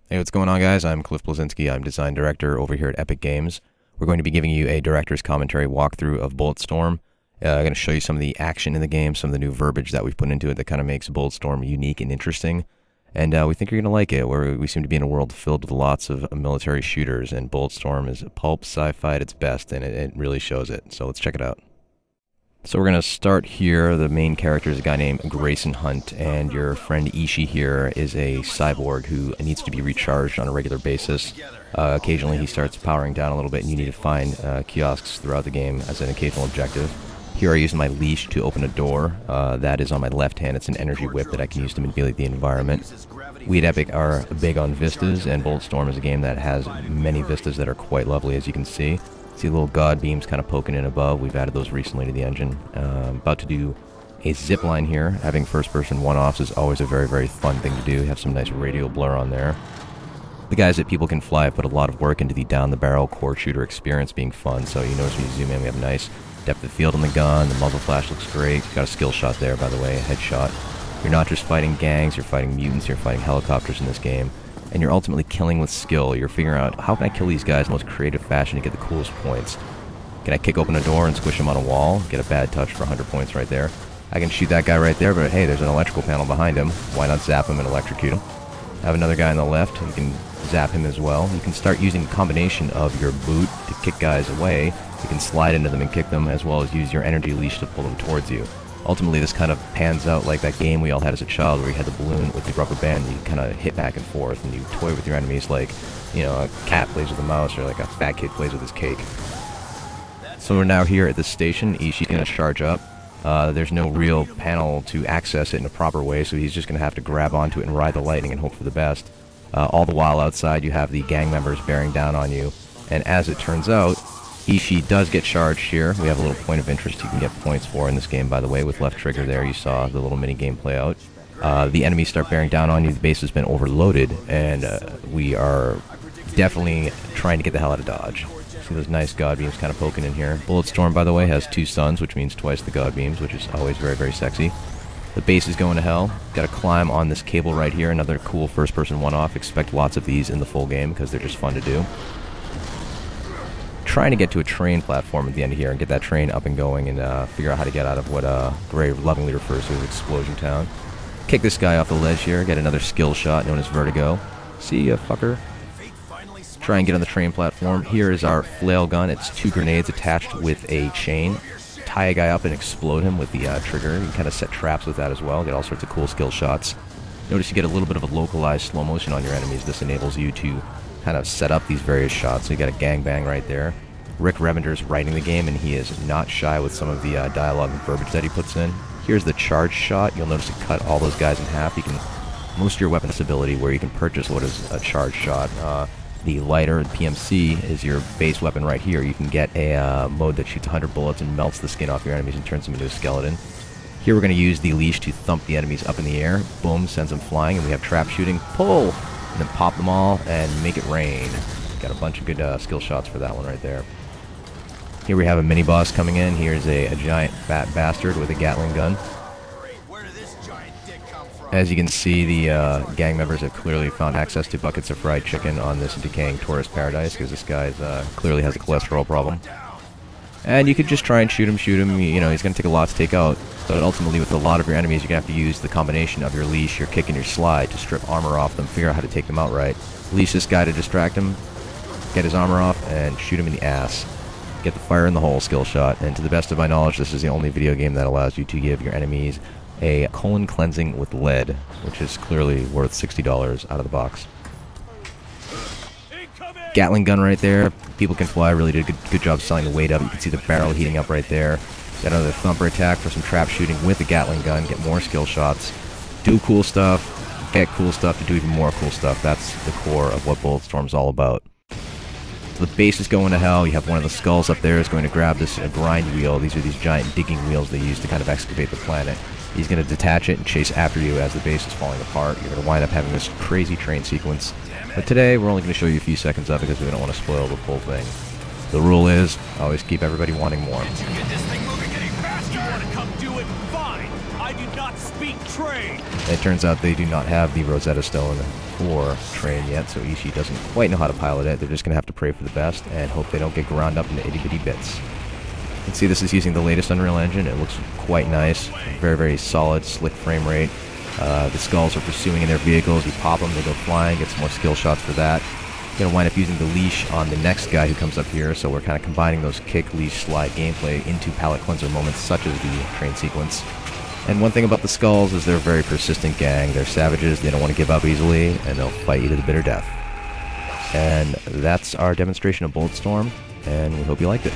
Hey, what's going on, guys? I'm Cliff Blazinski. I'm design director over here at Epic Games. We're going to be giving you a director's commentary walkthrough of Bulletstorm. I'm going to show you some of the action in the game, some of the new verbiage that we've put into it that kind of makes Bulletstorm unique and interesting. And we think you're going to like it. We seem to be in a world filled with lots of military shooters, and Bulletstorm is pulp sci-fi at its best, and it really shows it. So let's check it out. So we're going to start here. The main character is a guy named Grayson Hunt, and your friend Ishii here is a cyborg who needs to be recharged on a regular basis. Occasionally he starts powering down a little bit, and you need to find kiosks throughout the game as an occasional objective. Here I use my leash to open a door. That is on my left hand. It's an energy whip that I can use to manipulate the environment. We at Epic are big on vistas, and Bulletstorm is a game that has many vistas that are quite lovely, as you can see. See little god beams kind of poking in above. We've added those recently to the engine. About to do a zip line here. Having first-person one-offs is always a very, very fun thing to do. Have some nice radial blur on there. The guys at People Can Fly have put a lot of work into the down-the-barrel core shooter experience being fun. So you notice when you zoom in, we have nice depth of field on the gun. The muzzle flash looks great. Got a skill shot there, by the way, a headshot. You're not just fighting gangs, you're fighting mutants, you're fighting helicopters in this game. And you're ultimately killing with skill. You're figuring out, how can I kill these guys in the most creative fashion to get the coolest points? Can I kick open a door and squish him on a wall? Get a bad touch for 100 points right there. I can shoot that guy right there, but hey, there's an electrical panel behind him. Why not zap him and electrocute him? Have another guy on the left. You can zap him as well. You can start using a combination of your boot to kick guys away. You can slide into them and kick them, as well as use your energy leash to pull them towards you. Ultimately, this kind of pans out like that game we all had as a child where you had the balloon with the rubber band and you kind of hit back and forth and you toy with your enemies like, you know, a cat plays with a mouse or like a fat kid plays with his cake. So we're now here at this station. Ishii's going to charge up. There's no real panel to access it in a proper way, so he's just going to have to grab onto it and ride the lightning and hope for the best. All the while outside you have the gang members bearing down on you. And as it turns out, Ishii does get charged here. We have a little point of interest you can get points for in this game, by the way. With left trigger there, you saw the little mini game play out. The enemies start bearing down on you. The base has been overloaded, and we are definitely trying to get the hell out of Dodge. See those nice god beams kind of poking in here. Bulletstorm, by the way, has 2 suns, which means twice the god beams, which is always very, very sexy. The base is going to hell. Got to climb on this cable right here. Another cool first-person one-off. Expect lots of these in the full game because they're just fun to do. Trying to get to a train platform at the end of here and get that train up and going and figure out how to get out of what Gray lovingly refers to as Explosion Town. Kick this guy off the ledge here, get another skill shot known as Vertigo. See ya, fucker. Try and get on the train platform. Here is our flail gun. It's 2 grenades attached with a chain. Tie a guy up and explode him with the trigger. You can kind of set traps with that as well. Get all sorts of cool skill shots. Notice you get a little bit of a localized slow motion on your enemies. This enables you to kind of set up these various shots. So you got a gangbang right there. Rick Revender's writing the game, and he is not shy with some of the dialogue and verbiage that he puts in. Here's the charge shot. You'll notice it cut all those guys in half. You can most of your weapons ability where you can purchase what is a charge shot. The lighter, the PMC, is your base weapon right here. You can get a mode that shoots 100 bullets and melts the skin off your enemies and turns them into a skeleton. Here we're going to use the leash to thump the enemies up in the air. Boom, sends them flying, and we have trap shooting. Pull! And then pop them all and make it rain. Got a bunch of good skill shots for that one right there. Here we have a mini-boss coming in. Here's a giant fat bastard with a Gatling gun. As you can see, the gang members have clearly found access to buckets of fried chicken on this decaying tourist paradise because this guy clearly has a cholesterol problem. And you could just try and shoot him, you know, he's going to take a lot to take out. But ultimately, with a lot of your enemies, you're going to have to use the combination of your leash, your kick, and your slide to strip armor off them, figure out how to take them out right. Leash this guy to distract him, get his armor off, and shoot him in the ass. Get the fire in the hole skill shot. And to the best of my knowledge, this is the only video game that allows you to give your enemies a colon cleansing with lead, which is clearly worth $60 out of the box. Gatling gun right there. People Can Fly really did a good job selling the weight up. You can see the barrel heating up right there. Got another thumper attack for some trap shooting with the Gatling gun. Get more skill shots. Do cool stuff. Get cool stuff to do even more cool stuff. That's the core of what Bulletstorm's all about. The base is going to hell. You have one of the skulls up there is going to grab this grind wheel. These are these giant digging wheels they use to kind of excavate the planet. He's going to detach it and chase after you as the base is falling apart. You're going to wind up having this crazy train sequence. But today, we're only going to show you a few seconds of it because we don't want to spoil the full thing. The rule is, always keep everybody wanting more. Get this thing moving any faster! You want to come do it? Fine! I did not speak train. It turns out they do not have the Rosetta Stone for train yet, so Ishii doesn't quite know how to pilot it. They're just going to have to pray for the best and hope they don't get ground up into itty-bitty bits. You can see this is using the latest Unreal Engine. It looks quite nice. Very, very solid, slick frame rate. The skulls are pursuing in their vehicles. You pop them, they go flying, get some more skill shots for that. Going to wind up using the leash on the next guy who comes up here, so we're kind of combining those kick, leash, slide gameplay into palate cleanser moments such as the train sequence. And one thing about the skulls is they're a very persistent gang. They're savages, they don't want to give up easily, and they'll fight you to the bitter death. And that's our demonstration of Bulletstorm, and we hope you liked it.